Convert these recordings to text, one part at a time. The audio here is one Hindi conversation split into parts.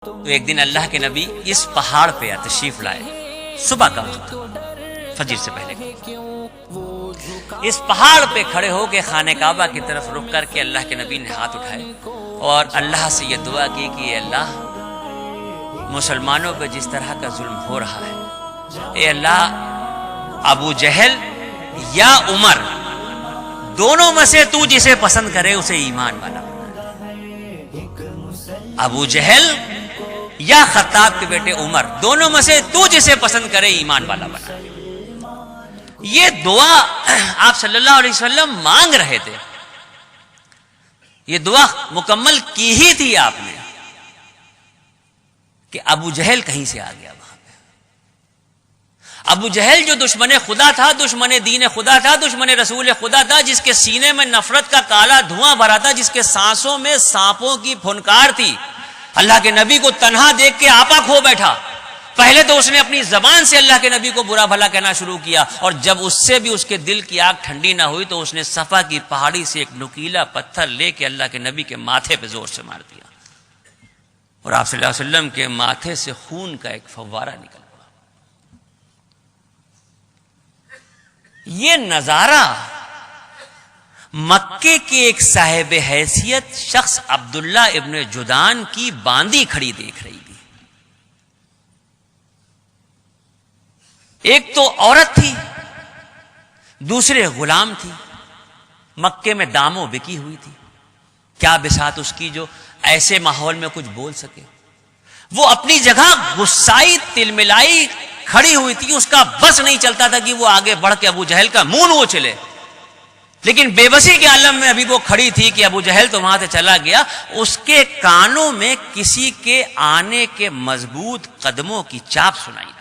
तो एक दिन अल्लाह के नबी इस पहाड़ पे तशरीफ लाए, सुबह का वक्त, फजर से पहले। इस पहाड़ पे खड़े होकर खाने काबा की तरफ रुक करके अल्लाह के नबी ने हाथ उठाए और अल्लाह से ये दुआ की कि अल्लाह, मुसलमानों पे जिस तरह का जुल्म हो रहा है, ए अल्लाह, अबू जहल या उमर दोनों में से तू जिसे पसंद करे उसे ईमान वाला बना। अबू जहल या खत्ताब के बेटे उमर, दोनों में से तू जिसे पसंद करे ईमान वाला बना। ये दुआ आप सल्लल्लाहु अलैहि वसल्लम मांग रहे थे। ये दुआ मुकम्मल की ही थी आपने कि अबू जहल कहीं से आ गया वहां पे। अबू जहल जो दुश्मन खुदा था, दुश्मन दीन खुदा था, दुश्मन रसूल खुदा था, जिसके सीने में नफरत का काला धुआं भरा था, जिसके सांसों में सांपों की फुनकार थी, अल्लाह के नबी को तन्हा देख के आपा खो बैठा। पहले तो उसने अपनी जबान से अल्लाह के नबी को बुरा भला कहना शुरू किया, और जब उससे भी उसके दिल की आग ठंडी ना हुई तो उसने सफा की पहाड़ी से एक नुकीला पत्थर लेके अल्लाह के नबी के माथे पे जोर से मार दिया, और आप सल्लल्लाहु अलैहि वसल्लम के माथे से खून का एक फव्वारा निकल पड़ा। ये नजारा मक्के के एक साहिब हैसियत शख्स अब्दुल्ला इब्न जुदान की बांदी खड़ी देख रही थी। एक तो औरत थी, दूसरे गुलाम थी, मक्के में दामों बिकी हुई थी। क्या बिसात उसकी जो ऐसे माहौल में कुछ बोल सके। वो अपनी जगह गुस्साई तिलमिलाई खड़ी हुई थी। उसका बस नहीं चलता था कि वो आगे बढ़ के अबू जहल का मुंह वो चले, लेकिन बेबसी के आलम में अभी वो खड़ी थी कि अबू जहल तो वहां से चला गया। उसके कानों में किसी के आने के मजबूत कदमों की चाप सुनाई दी,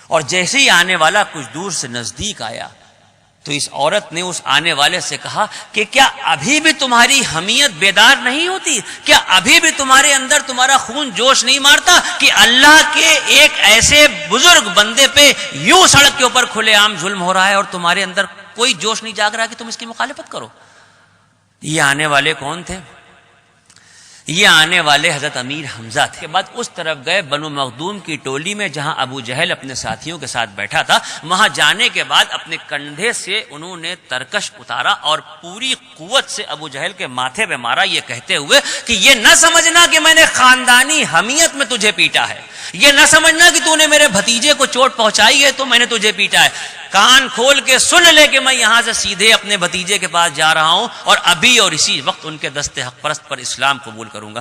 और जैसे ही आने वाला कुछ दूर से नजदीक आया तो इस औरत ने उस आने वाले से कहा कि क्या अभी भी तुम्हारी हमीयत बेदार नहीं होती? क्या अभी भी तुम्हारे अंदर तुम्हारा खून जोश नहीं मारता कि अल्लाह के एक ऐसे बुजुर्ग बंदे पे यूं सड़क के ऊपर खुलेआम जुल्म हो रहा है और तुम्हारे अंदर कोई जोश नहीं जाग रहा कि तुम इसकी मुखालिफत करो? ये आने वाले कौन थे? ये आने वाले हजरत अमीर हमजा थे। के बाद उस तरफ गए बनु मखदूम की टोली में, जहां अबू जहल अपने साथियों के साथ बैठा था। वहां जाने के बाद अपने कंधे से उन्होंने तरकश उतारा और पूरी कुव्वत से अबू जहल के माथे पे मारा, ये कहते हुए कि ये न समझना कि मैंने खानदानी हमीयत में तुझे पीटा है, ये न समझना कि तूने मेरे भतीजे को चोट पहुंचाई है तो मैंने तुझे पीटा है। कान खोल के सुन ले कि मैं यहां से सीधे अपने भतीजे के पास जा रहा हूं और अभी और इसी वक्त उनके दस्ते हक परस्त पर इस्लाम कबूल करूंगा।